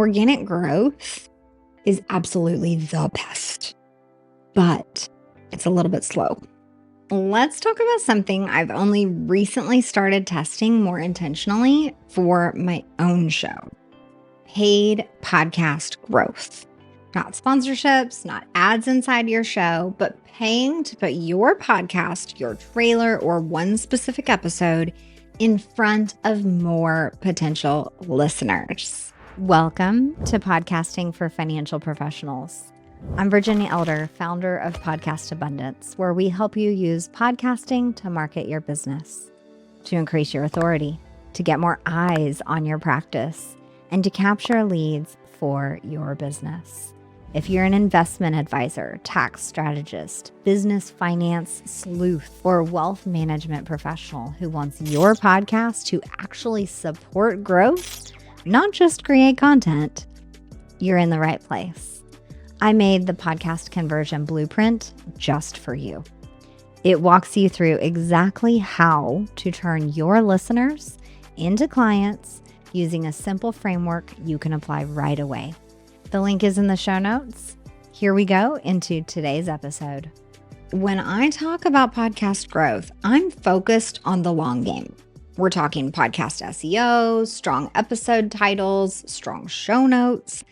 Organic growth is absolutely the best, but it's a little bit slow. Let's talk about something I've only recently started testing more intentionally for my own show: paid podcast growth. Not sponsorships, not ads inside your show, but paying to put your podcast, your trailer, or one specific episode in front of more potential listeners. Welcome to Podcasting for Financial Professionals. I'm Virginia Elder, founder of Podcast Abundance, where we help you use podcasting to market your business, to increase your authority, to get more eyes on your practice, and to capture leads for your business. If you're an investment advisor, tax strategist, business finance sleuth, or wealth management professional who wants your podcast to actually support growth, not just create content, you're in the right place. I made the podcast conversion blueprint just for you. It walks you through exactly how to turn your listeners into clients using a simple framework you can apply right away. The link is in the show notes. Here we go into today's episode. When I talk about podcast growth, I'm focused on the long game. We're talking podcast SEO, strong episode titles, strong show notes,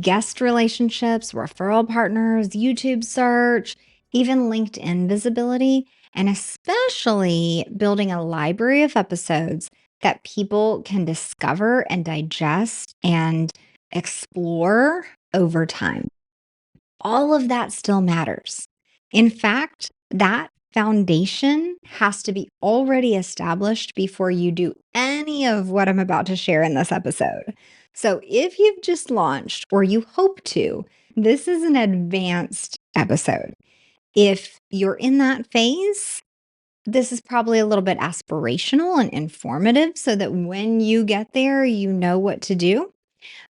guest relationships, referral partners, YouTube search, even LinkedIn visibility, and especially building a library of episodes that people can discover and digest and explore over time. All of that still matters. In fact, that foundation has to be already established before you do any of what I'm about to share in this episode. So if you've just launched or you hope to, this is an advanced episode. If you're in that phase, this is probably a little bit aspirational and informative so that when you get there, you know what to do.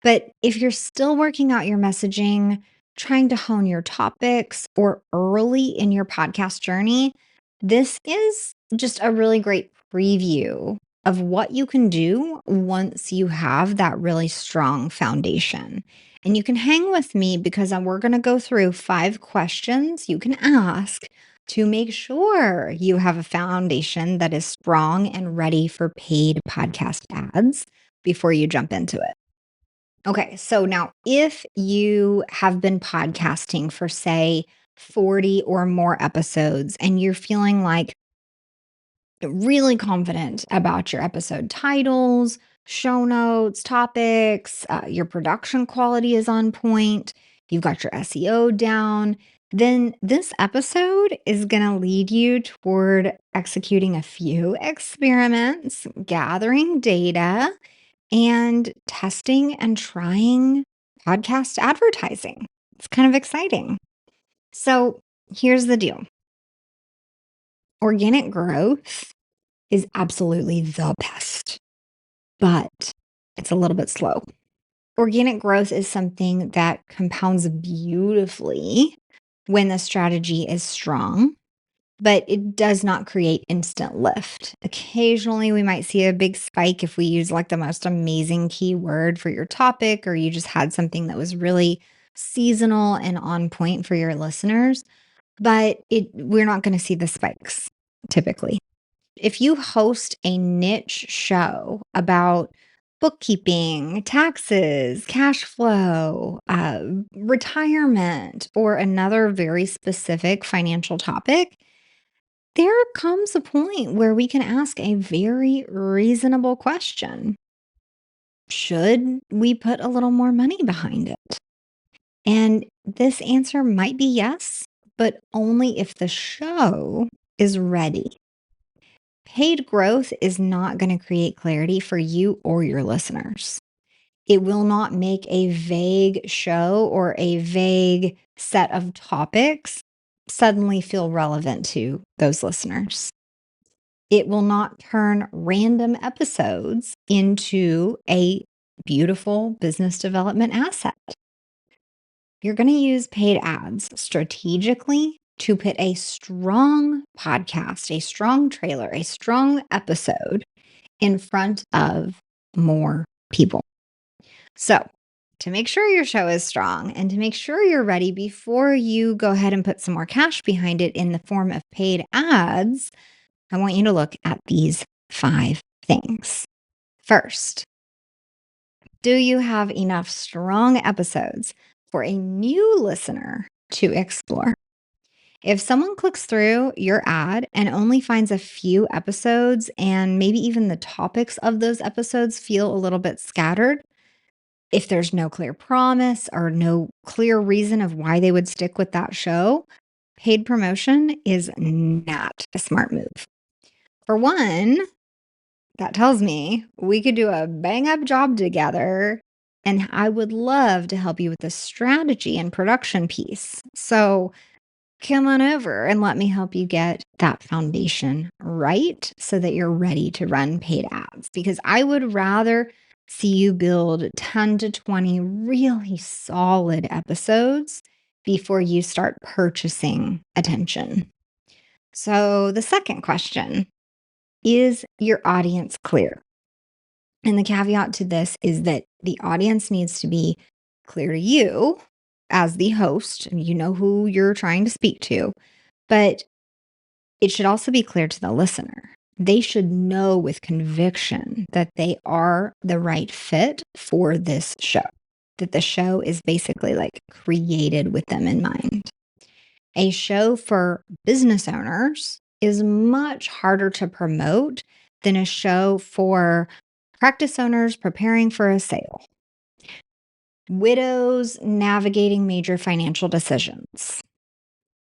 But if you're still working out your messaging, trying to hone your topics, or early in your podcast journey, this is just a really great preview of what you can do once you have that really strong foundation. And you can hang with me because we're going to go through 5 questions you can ask to make sure you have a foundation that is strong and ready for paid podcast ads before you jump into it. Okay, so now if you have been podcasting for, say, 40 or more episodes and you're feeling like really confident about your episode titles, show notes, topics, your production quality is on point, you've got your SEO down, then this episode is going to lead you toward executing a few experiments, gathering data, and testing and trying podcast advertising. It's kind of exciting. So here's the deal. Organic growth is absolutely the best, but it's a little bit slow. Organic growth is something that compounds beautifully when the strategy is strong, but it does not create instant lift. Occasionally, we might see a big spike if we use like the most amazing keyword for your topic, or you just had something that was really seasonal and on point for your listeners, but we're not going to see the spikes typically. If you host a niche show about bookkeeping, taxes, cash flow, retirement, or another very specific financial topic, there comes a point where we can ask a very reasonable question. Should we put a little more money behind it? And this answer might be yes, but only if the show is ready. Paid growth is not going to create clarity for you or your listeners. It will not make a vague show or a vague set of topics suddenly feel relevant to those listeners. It will not turn random episodes into a beautiful business development asset. You're going to use paid ads strategically to put a strong podcast, a strong trailer, a strong episode in front of more people. So to make sure your show is strong and to make sure you're ready before you go ahead and put some more cash behind it in the form of paid ads, I want you to look at these 5 things. First, do you have enough strong episodes for a new listener to explore? If someone clicks through your ad and only finds a few episodes and maybe even the topics of those episodes feel a little bit scattered, if there's no clear promise or no clear reason of why they would stick with that show, paid promotion is not a smart move. For one, that tells me we could do a bang up job together, and I would love to help you with the strategy and production piece. So come on over and let me help you get that foundation right so that you're ready to run paid ads. Because I would rather see you build 10 to 20 really solid episodes before you start purchasing attention. So, the second question is your audience clear? And the caveat to this is that the audience needs to be clear to you as the host, and you know who you're trying to speak to, but it should also be clear to the listener. They should know with conviction that they are the right fit for this show, that the show is basically like created with them in mind. A show for business owners is much harder to promote than a show for practice owners preparing for a sale, widows navigating major financial decisions,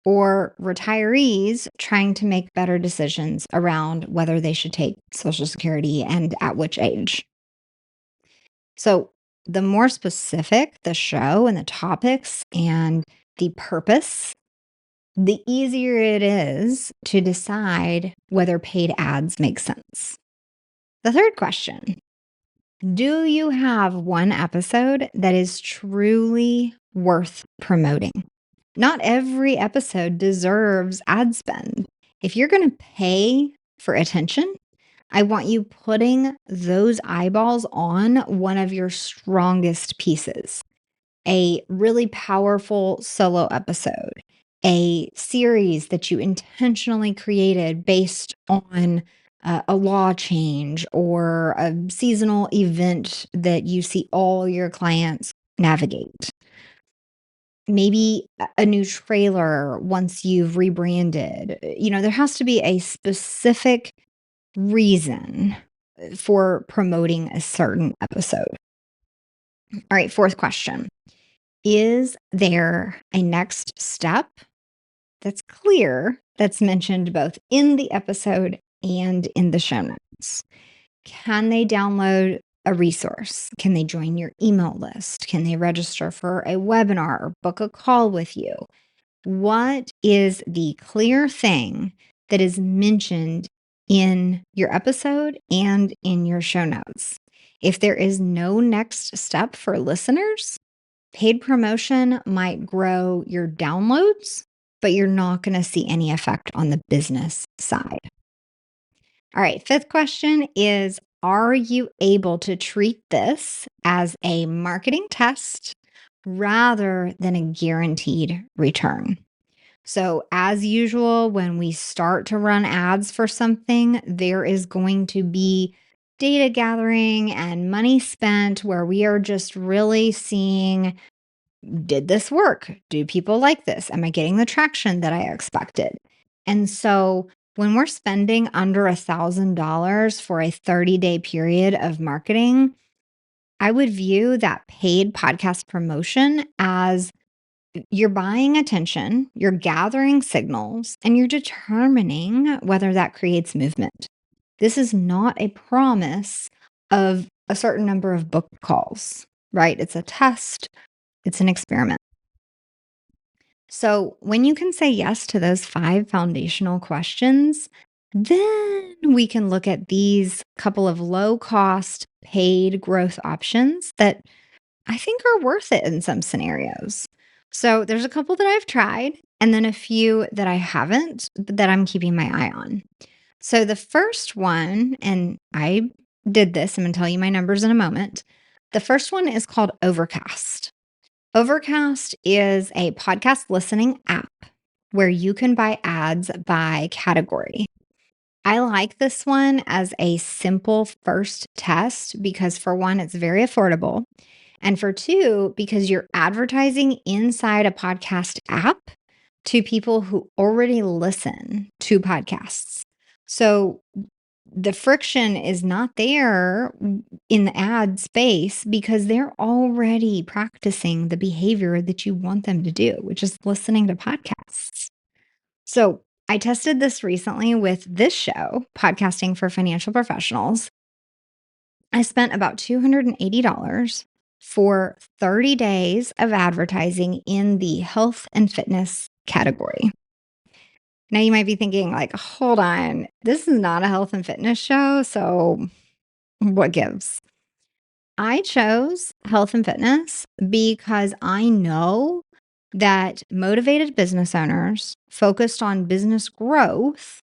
or retirees trying to make better decisions around whether they should take Social Security and at which age. So, the more specific the show and the topics and the purpose, the easier it is to decide whether paid ads make sense. The third question: do you have one episode that is truly worth promoting? Not every episode deserves ad spend. If you're going to pay for attention, I want you putting those eyeballs on one of your strongest pieces, a really powerful solo episode, a series that you intentionally created based on a law change or a seasonal event that you see all your clients navigate. Maybe a new trailer once you've rebranded. There has to be a specific reason for promoting a certain episode. All right, fourth question. Is there a next step that's clear that's mentioned both in the episode and in the show notes? Can they download a resource? Can they join your email list? Can they register for a webinar or book a call with you? What is the clear thing that is mentioned in your episode and in your show notes? If there is no next step for listeners, paid promotion might grow your downloads, but you're not going to see any effect on the business side. All right, fifth question is: are you able to treat this as a marketing test rather than a guaranteed return? So, as usual, when we start to run ads for something, there is going to be data gathering and money spent where we are just really seeing, did this work? Do people like this? Am I getting the traction that I expected? And so, when we're spending under $1,000 for a 30-day period of marketing, I would view that paid podcast promotion as you're buying attention, you're gathering signals, and you're determining whether that creates movement. This is not a promise of a certain number of book calls, right? It's a test, it's an experiment. So, when you can say yes to those 5 foundational questions, then we can look at these couple of low cost paid growth options that I think are worth it in some scenarios. So there's a couple that I've tried and then a few that I haven't, but that I'm keeping my eye on. So the first one, and I did this, I'm going to tell you my numbers in a moment. The first one is called Overcast. Overcast is a podcast listening app where you can buy ads by category. I like this one as a simple first test because, for one, it's very affordable. And for two, because you're advertising inside a podcast app to people who already listen to podcasts. So the friction is not there in the ad space because they're already practicing the behavior that you want them to do, which is listening to podcasts. So I tested this recently with this show, Podcasting for Financial Professionals. I spent about $280 for 30 days of advertising in the health and fitness category. Now you might be thinking, like, hold on, this is not a health and fitness show. So what gives? I chose health and fitness because I know that motivated business owners focused on business growth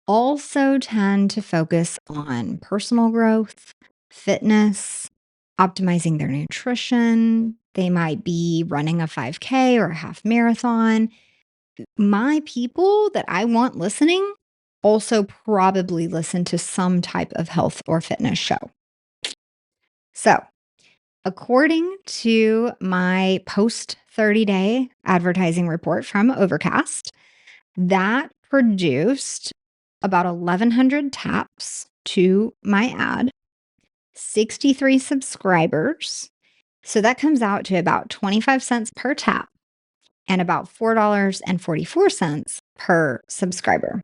also tend to focus on personal growth, fitness, optimizing their nutrition. They might be running a 5K or a half marathon. My people that I want listening also probably listen to some type of health or fitness show. So, according to my post 30-day advertising report from Overcast, that produced about 1,100 taps to my ad, 63 subscribers. So that comes out to about 25 cents per tap and about $4.44 per subscriber.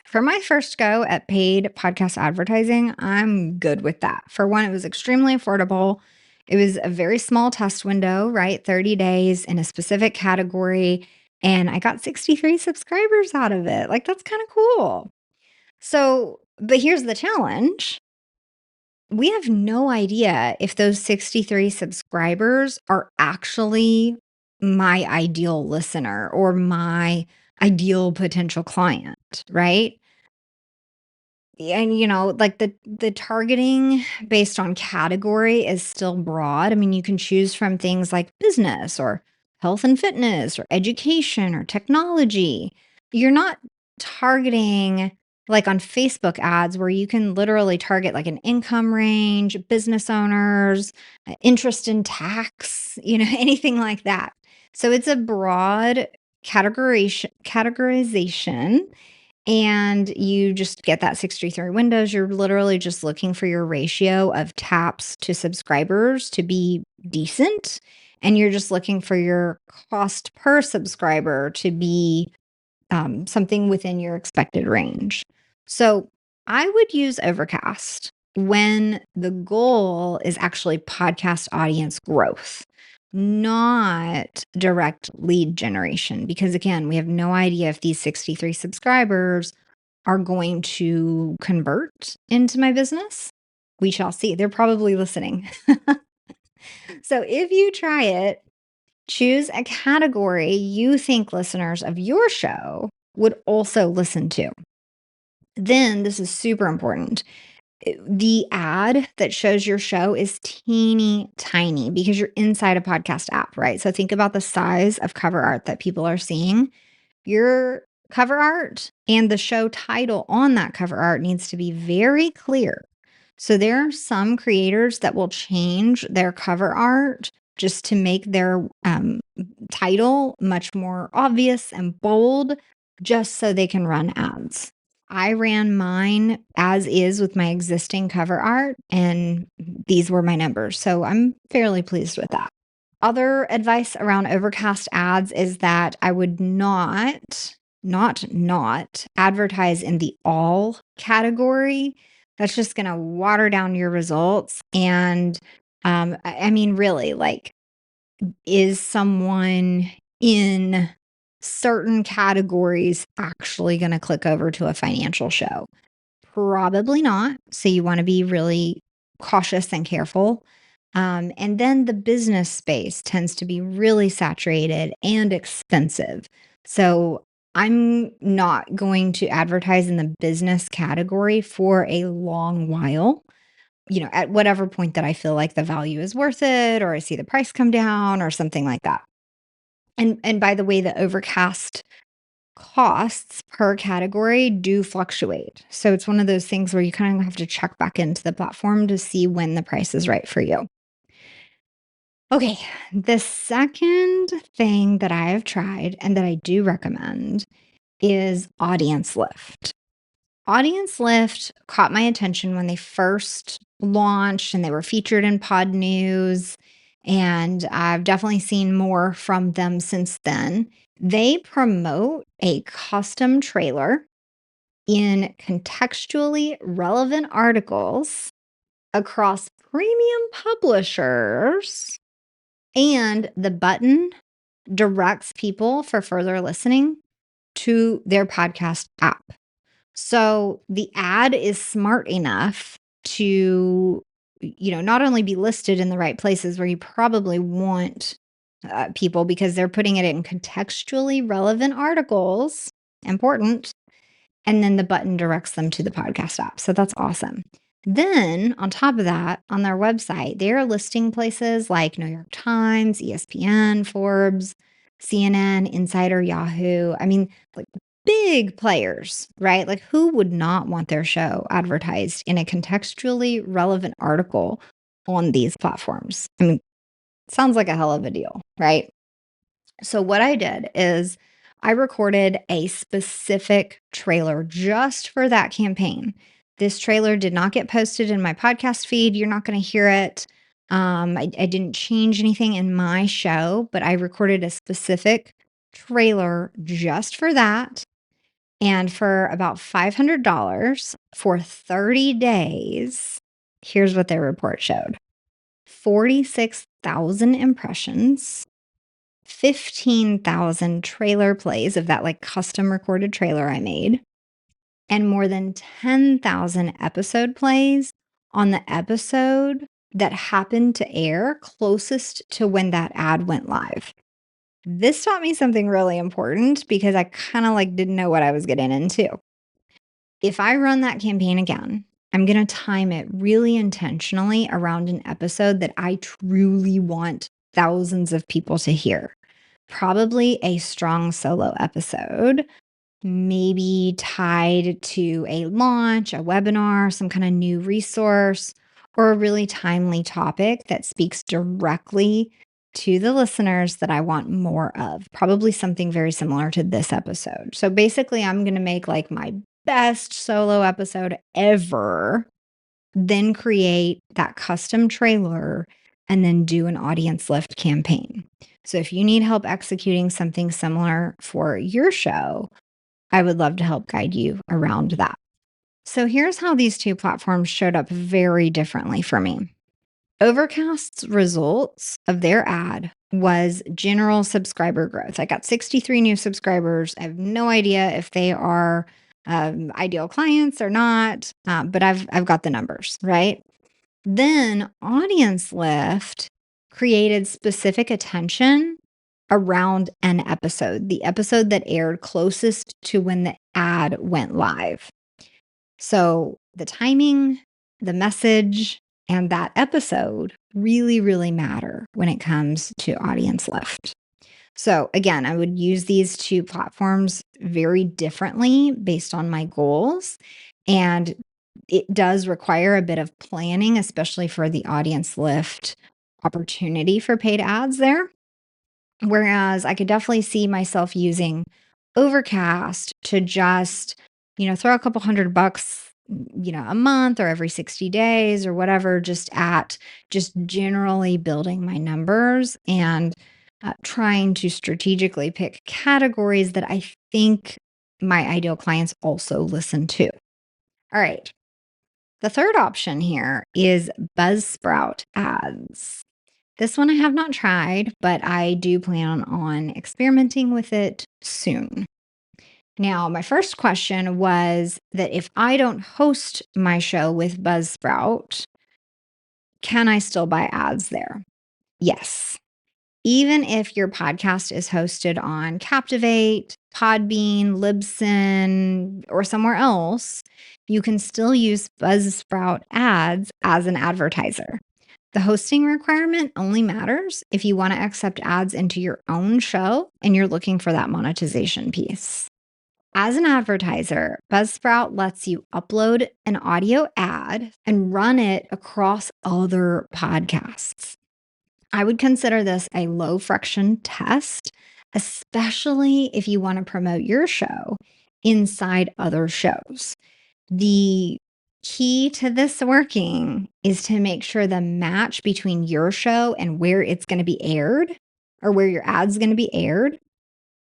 For my first go at paid podcast advertising, I'm good with that. For one, it was extremely affordable. It was a very small test window, right? 30 days in a specific category. And I got 63 subscribers out of it. Like, that's kind of cool. So, but here's the challenge. We have no idea if those 63 subscribers are actually my ideal listener or my ideal potential client, right? And, like the targeting based on category is still broad. I mean, you can choose from things like business or health and fitness or education or technology. You're not targeting like on Facebook ads where you can literally target like an income range, business owners, interest in tax, anything like that. So it's a broad categorization, and you just get that 63 windows. You're literally just looking for your ratio of taps to subscribers to be decent. And you're just looking for your cost per subscriber to be something within your expected range. So I would use Overcast when the goal is actually podcast audience growth, not direct lead generation. Because again, we have no idea if these 63 subscribers are going to convert into my business. We shall see. They're probably listening. So if you try it, choose a category you think listeners of your show would also listen to. Then, this is super important. The ad that shows your show is teeny tiny because you're inside a podcast app, right? So think about the size of cover art that people are seeing. Your cover art and the show title on that cover art needs to be very clear. So there are some creators that will change their cover art just to make their title much more obvious and bold, just so they can run ads. I ran mine as is with my existing cover art, and these were my numbers. So I'm fairly pleased with that. Other advice around Overcast ads is that I would not advertise in the all category. That's just going to water down your results. And I mean, really, like, is someone in certain categories actually going to click over to a financial show? Probably not. So you want to be really cautious and careful. And then the business space tends to be really saturated and expensive. So I'm not going to advertise in the business category for a long while. at whatever point that I feel like the value is worth it, or I see the price come down or something like that. And by the way, the Overcast costs per category do fluctuate. So it's one of those things where you kind of have to check back into the platform to see when the price is right for you. Okay, the second thing that I have tried and that I do recommend is Audience Lift. Audience Lift caught my attention when they first launched and they were featured in Pod News. And I've definitely seen more from them since then. They promote a custom trailer in contextually relevant articles across premium publishers, and the button directs people for further listening to their podcast app. So the ad is smart enough to, not only be listed in the right places where you probably want people, because they're putting it in contextually relevant articles, important, and then the button directs them to the podcast app. So that's awesome. Then on top of that, on their website, they're listing places like New York Times, ESPN, Forbes, CNN, Insider, Yahoo. I mean, like big players, right? Like who would not want their show advertised in a contextually relevant article on these platforms? I mean, sounds like a hell of a deal, right? So what I did is I recorded a specific trailer just for that campaign. This trailer did not get posted in my podcast feed. You're not going to hear it. I didn't change anything in my show, but I recorded a specific trailer just for that. And for about $500 for 30 days, here's what their report showed: 46,000 impressions, 15,000 trailer plays of that like custom recorded trailer I made, and more than 10,000 episode plays on the episode that happened to air closest to when that ad went live. This taught me something really important because I kind of like didn't know what I was getting into. If I run that campaign again, I'm going to time it really intentionally around an episode that I truly want thousands of people to hear. Probably a strong solo episode, maybe tied to a launch, a webinar, some kind of new resource, or a really timely topic that speaks directly to the listeners that I want more of. Probably something very similar to this episode. So basically, I'm going to make like my best solo episode ever, then create that custom trailer, and then do an audience lift campaign. So if you need help executing something similar for your show, I would love to help guide you around that. So here's how these two platforms showed up very differently for me. Overcast's results of their ad was general subscriber growth. I got 63 new subscribers. I have no idea if they are ideal clients or not, but I've got the numbers, right? Then Audience Lift created specific attention around an episode, the episode that aired closest to when the ad went live. So the timing, the message, and that episode really, really matter when it comes to Audience Lift. So again, I would use these two platforms very differently based on my goals. And it does require a bit of planning, especially for the Audience Lift opportunity for paid ads there. Whereas I could definitely see myself using Overcast to just, throw a couple $100, a month or every 60 days or whatever, just generally building my numbers and trying to strategically pick categories that I think my ideal clients also listen to. All right. The third option here is Buzzsprout ads. This one I have not tried, but I do plan on experimenting with it soon. Now, my first question was that if I don't host my show with Buzzsprout, can I still buy ads there? Yes. Even if your podcast is hosted on Captivate, Podbean, Libsyn, or somewhere else, you can still use Buzzsprout ads as an advertiser. The hosting requirement only matters if you want to accept ads into your own show and you're looking for that monetization piece. As an advertiser, Buzzsprout lets you upload an audio ad and run it across other podcasts. I would consider this a low friction test, especially if you want to promote your show inside other shows. The key to this working is to make sure the match between your show and where it's going to be aired or where your ad's going to be aired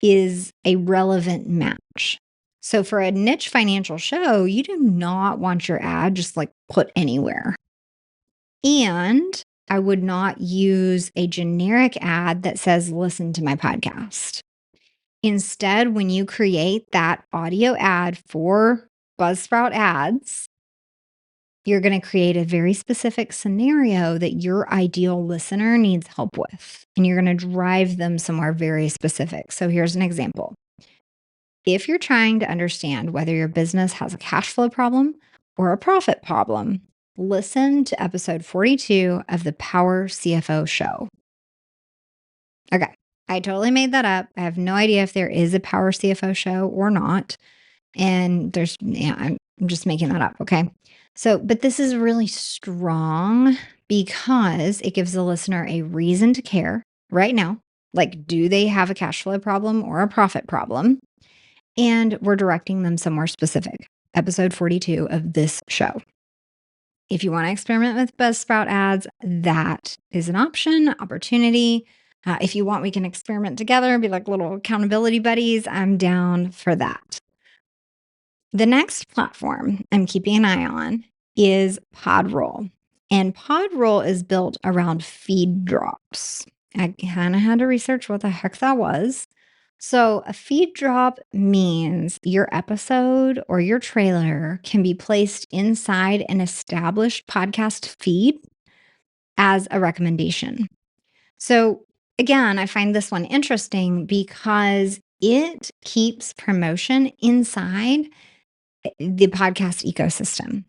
is a relevant match. So for a niche financial show, you do not want your ad just like put anywhere. And I would not use a generic ad that says, listen to my podcast. Instead, when you create that audio ad for Buzzsprout ads, you're going to create a very specific scenario that your ideal listener needs help with, and you're going to drive them somewhere very specific. So here's an example. If you're trying to understand whether your business has a cash flow problem or a profit problem, listen to episode 42 of the Power CFO Show. Okay, I totally made that up. I have no idea if there is a Power CFO show or not. And I'm just making that up. Okay. So, but this is really strong because it gives the listener a reason to care right now. Like, do they have a cash flow problem or a profit problem? And we're directing them somewhere specific. Episode 42 of this show. If you want to experiment with Buzzsprout ads, that is an opportunity. If you want, we can experiment together, be like little accountability buddies. I'm down for that. The next platform I'm keeping an eye on is Podroll. And Podroll is built around feed drops. I kind of had to research what the heck that was. So, a feed drop means your episode or your trailer can be placed inside an established podcast feed as a recommendation. So, again, I find this one interesting because it keeps promotion inside the podcast ecosystem.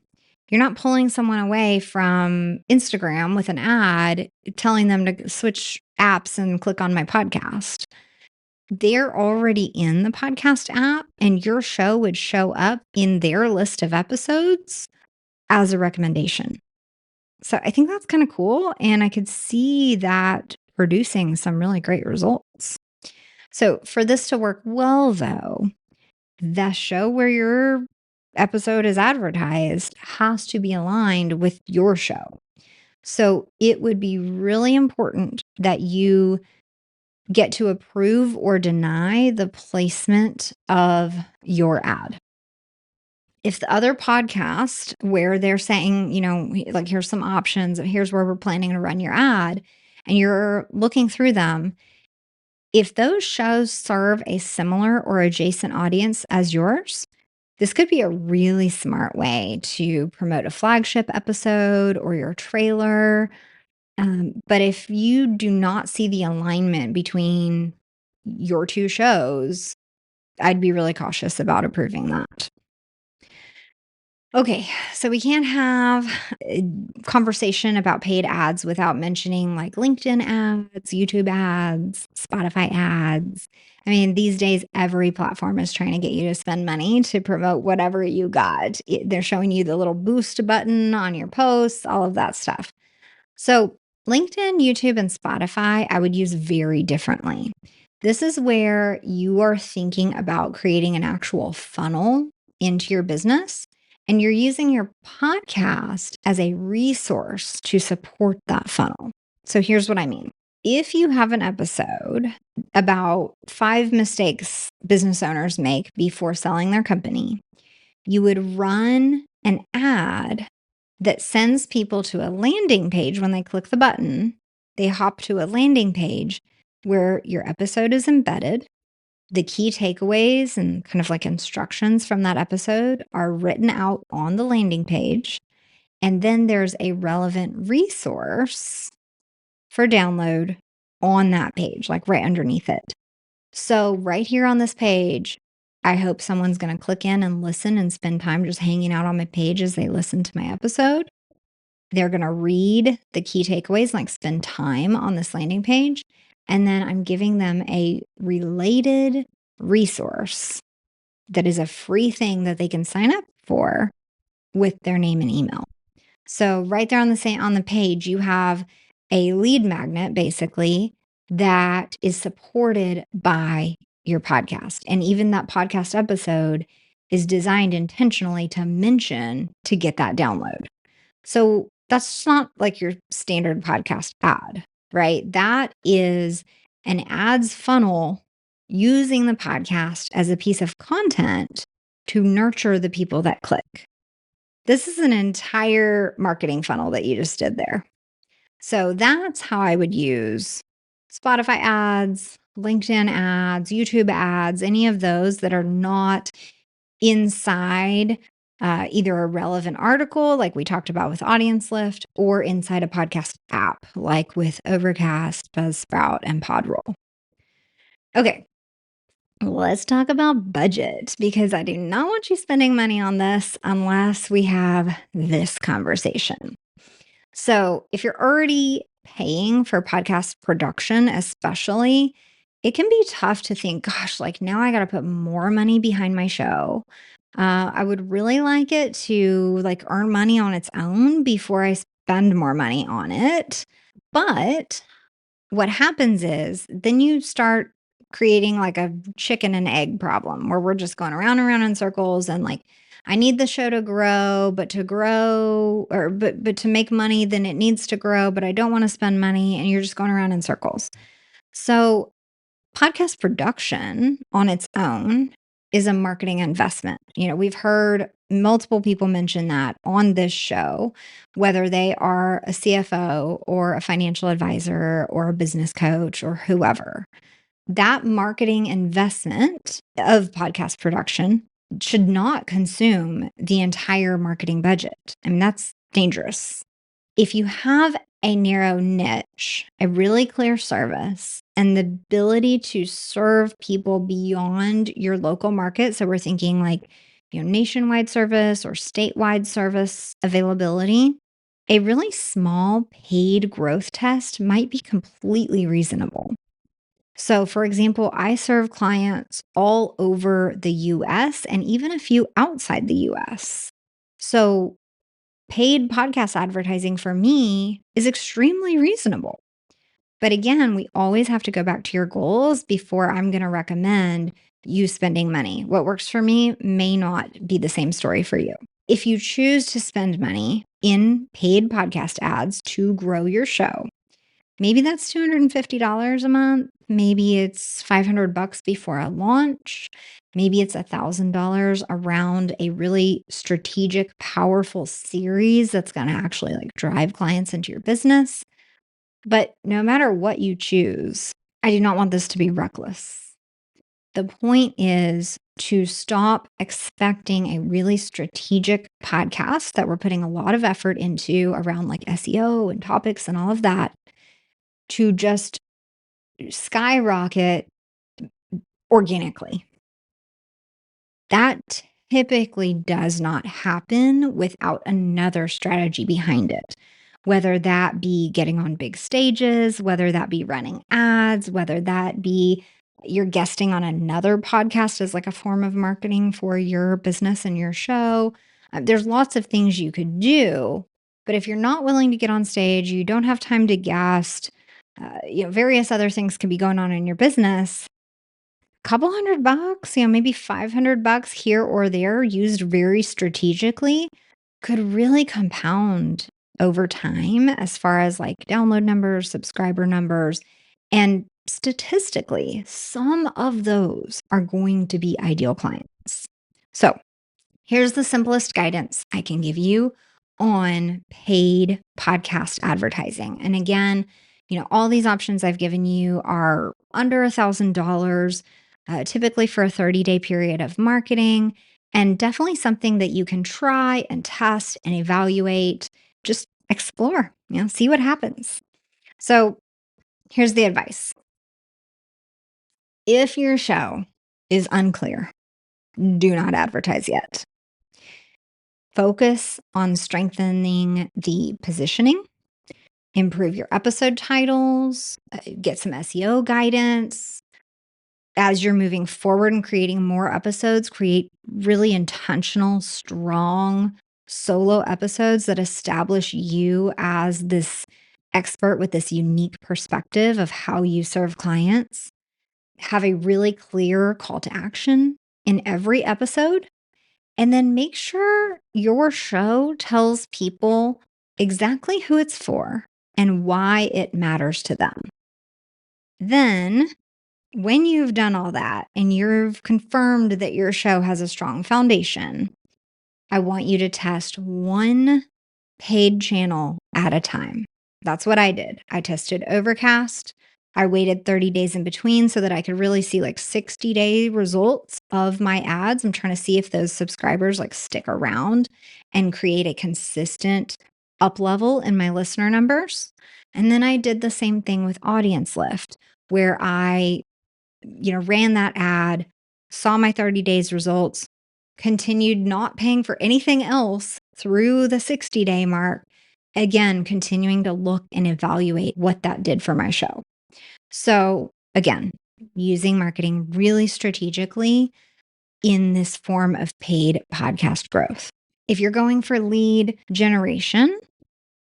You're not pulling someone away from Instagram with an ad telling them to switch apps and click on my podcast. They're already in the podcast app, and your show would show up in their list of episodes as a recommendation. So I think that's kind of cool. And I could see that producing some really great results. So for this to work well, though, the show where your episode is advertised has to be aligned with your show. So it would be really important that you get to approve or deny the placement of your ad. If the other podcast where they're saying, like, here's some options, here's where we're planning to run your ad, and you're looking through them, if those shows serve a similar or adjacent audience as yours, this could be a really smart way to promote a flagship episode or your trailer. But if you do not see the alignment between your two shows, I'd be really cautious about approving that. Okay, so we can't have a conversation about paid ads without mentioning like LinkedIn ads, YouTube ads, Spotify ads. I mean, these days, every platform is trying to get you to spend money to promote whatever you got. They're showing you the little boost button on your posts, all of that stuff. So, LinkedIn, YouTube, and Spotify, I would use very differently. This is where you are thinking about creating an actual funnel into your business, and you're using your podcast as a resource to support that funnel. So, here's what I mean. If you have an episode about 5 mistakes business owners make before selling their company, you would run an ad that sends people to a landing page. When they click the button, they hop to a landing page where your episode is embedded. The key takeaways and kind of like instructions from that episode are written out on the landing page. And then there's a relevant resource for download on that page, like right underneath it. So, right here on this page, I hope someone's going to click in and listen and spend time just hanging out on my page as they listen to my episode. They're going to read the key takeaways, like spend time on this landing page. And then I'm giving them a related resource that is a free thing that they can sign up for with their name and email. So right there on the page, you have a lead magnet basically that is supported by your podcast. And even that podcast episode is designed intentionally to mention to get that download. So that's not like your standard podcast ad, right? That is an ads funnel using the podcast as a piece of content to nurture the people that click. This is an entire marketing funnel that you just did there. So that's how I would use Spotify ads, LinkedIn ads, YouTube ads, any of those that are not inside either a relevant article, like we talked about with Audience Lift, or inside a podcast app, like with Overcast, Buzzsprout, and Podroll. Okay, let's talk about budget because I do not want you spending money on this unless we have this conversation. So, if you're already paying for podcast production, especially, it can be tough to think, gosh, like now I got to put more money behind my show. I would really like it to like earn money on its own before I spend more money on it. But what happens is then you start creating like a chicken and egg problem where we're just going around and around in circles and like I need the show to grow, but to grow or but to make money then it needs to grow, but I don't want to spend money and you're just going around in circles. So podcast production on its own is a marketing investment. We've heard multiple people mention that on this show, whether they are a CFO or a financial advisor or a business coach or whoever. That marketing investment of podcast production should not consume the entire marketing budget. I mean, that's dangerous. If you have a narrow niche, a really clear service, and the ability to serve people beyond your local market, so we're thinking like, nationwide service or statewide service availability, a really small paid growth test might be completely reasonable. So, for example, I serve clients all over the US and even a few outside the US. So, paid podcast advertising for me is extremely reasonable. But again, we always have to go back to your goals before I'm going to recommend you spending money. What works for me may not be the same story for you. If you choose to spend money in paid podcast ads to grow your show, maybe that's $250 a month. Maybe it's $500 before a launch. Maybe it's $1,000 around a really strategic, powerful series that's going to actually like drive clients into your business. But no matter what you choose, I do not want this to be reckless. The point is to stop expecting a really strategic podcast that we're putting a lot of effort into around like SEO and topics and all of that to just skyrocket organically. That typically does not happen without another strategy behind it, whether that be getting on big stages, whether that be running ads, whether that be you're guesting on another podcast as like a form of marketing for your business and your show. There's lots of things you could do, but if you're not willing to get on stage, you don't have time to guest, various other things could be going on in your business. Couple $100, maybe $500 here or there used very strategically could really compound over time as far as like download numbers, subscriber numbers, and statistically, some of those are going to be ideal clients. So, here's the simplest guidance I can give you on paid podcast advertising. And again, all these options I've given you are under $1,000, typically for a 30-day period of marketing, and definitely something that you can try and test and evaluate. Just explore, see what happens. So, Here's the advice. If your show is unclear, do not advertise yet. Focus on strengthening the positioning, improve your episode titles, get some SEO guidance. As you're moving forward and creating more episodes, create really intentional, strong solo episodes that establish you as this expert with this unique perspective of how you serve clients. Have a really clear call to action in every episode. And then make sure your show tells people exactly who it's for and why it matters to them. Then, when you've done all that and you've confirmed that your show has a strong foundation, I want you to test one paid channel at a time. That's what I did. I tested Overcast. I waited 30 days in between so that I could really see like 60-day results of my ads. I'm trying to see if those subscribers like stick around and create a consistent up level in my listener numbers. And then I did the same thing with Audience Lift, where I ran that ad, saw my 30 days results, continued not paying for anything else through the 60-day mark. Again, continuing to look and evaluate what that did for my show. So again, using marketing really strategically in this form of paid podcast growth. If you're going for lead generation,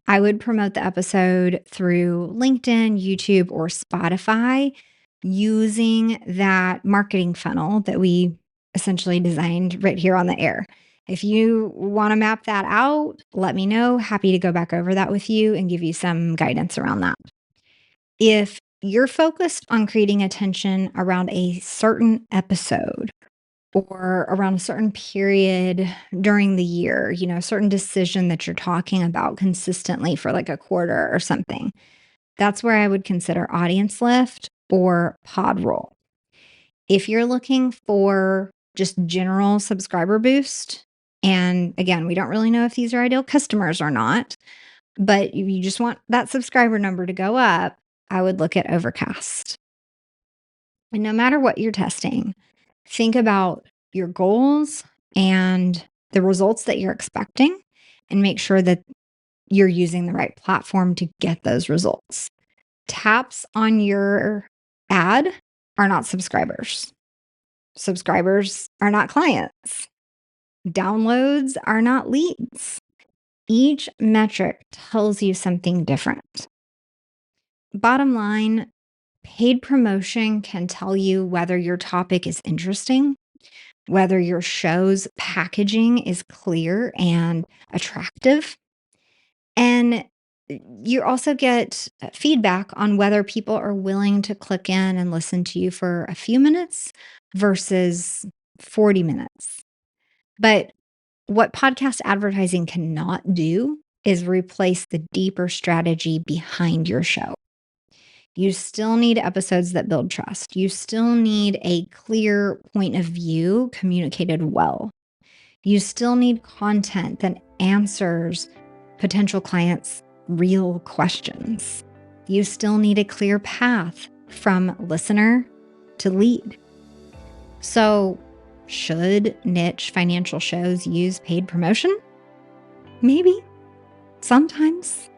I would promote the episode through LinkedIn, YouTube, or Spotify using that marketing funnel that we essentially designed right here on the air. If you want to map that out, let me know. Happy to go back over that with you and give you some guidance around that. If you're focused on creating attention around a certain episode or around a certain period during the year, a certain decision that you're talking about consistently for like a quarter or something, that's where I would consider Audience Lift or Podroll. If you're looking for just general subscriber boost, and again, we don't really know if these are ideal customers or not, but if you just want that subscriber number to go up, I would look at Overcast. And no matter what you're testing, think about your goals and the results that you're expecting and make sure that you're using the right platform to get those results. Taps on your ad are not subscribers. Subscribers are not clients. Downloads are not leads. Each metric tells you something different. Bottom line, paid promotion can tell you whether your topic is interesting, whether your show's packaging is clear and attractive. And you also get feedback on whether people are willing to click in and listen to you for a few minutes versus 40 minutes. But what podcast advertising cannot do is replace the deeper strategy behind your show. You still need episodes that build trust. You still need a clear point of view communicated well. You still need content that answers potential clients' real questions. You still need a clear path from listener to lead. So, should niche financial shows use paid promotion? Maybe. Sometimes.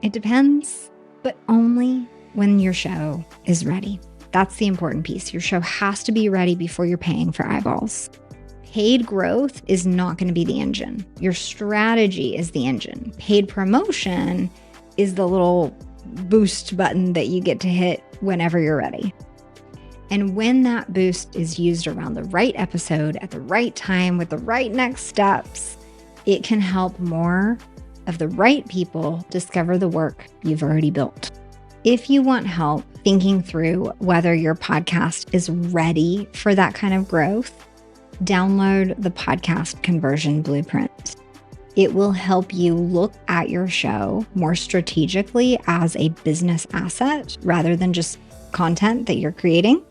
It depends, but only when your show is ready. That's the important piece. Your show has to be ready before you're paying for eyeballs. Paid growth is not going to be the engine. Your strategy is the engine. Paid promotion is the little boost button that you get to hit whenever you're ready. And when that boost is used around the right episode at the right time with the right next steps, it can help more of the right people discover the work you've already built. If you want help thinking through whether your podcast is ready for that kind of growth, download the Podcast Conversion Blueprint. It will help you look at your show more strategically as a business asset rather than just content that you're creating.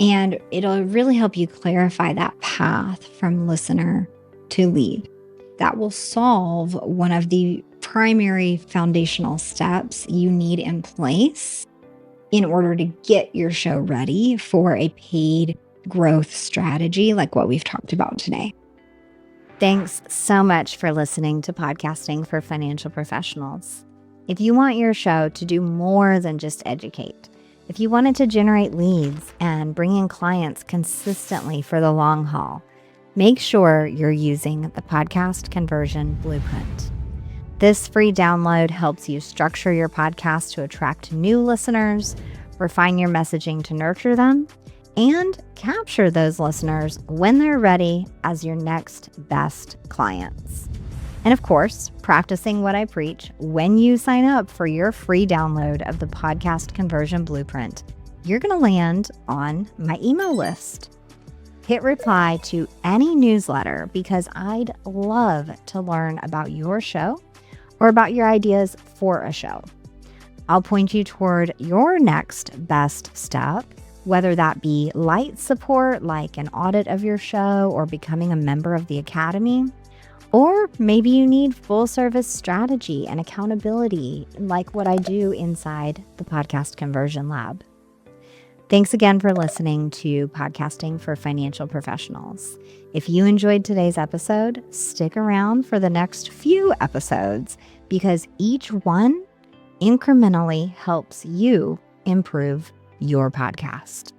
And it'll really help you clarify that path from listener to lead. That will solve one of the primary foundational steps you need in place in order to get your show ready for a paid growth strategy like what we've talked about today. Thanks so much for listening to Podcasting for Financial Professionals. If you want your show to do more than just educate, if you want it to generate leads and bring in clients consistently for the long haul, make sure you're using the Podcast Conversion Blueprint. This free download helps you structure your podcast to attract new listeners, refine your messaging to nurture them, and capture those listeners when they're ready as your next best clients. And of course, practicing what I preach when you sign up for your free download of the Podcast Conversion Blueprint, you're going to land on my email list. Hit reply to any newsletter because I'd love to learn about your show or about your ideas for a show. I'll point you toward your next best step, whether that be light support like an audit of your show or becoming a member of the Academy, or maybe you need full service strategy and accountability like what I do inside the Podcast Conversion Lab. Thanks again for listening to Podcasting for Financial Professionals. If you enjoyed today's episode, stick around for the next few episodes because each one incrementally helps you improve your podcast.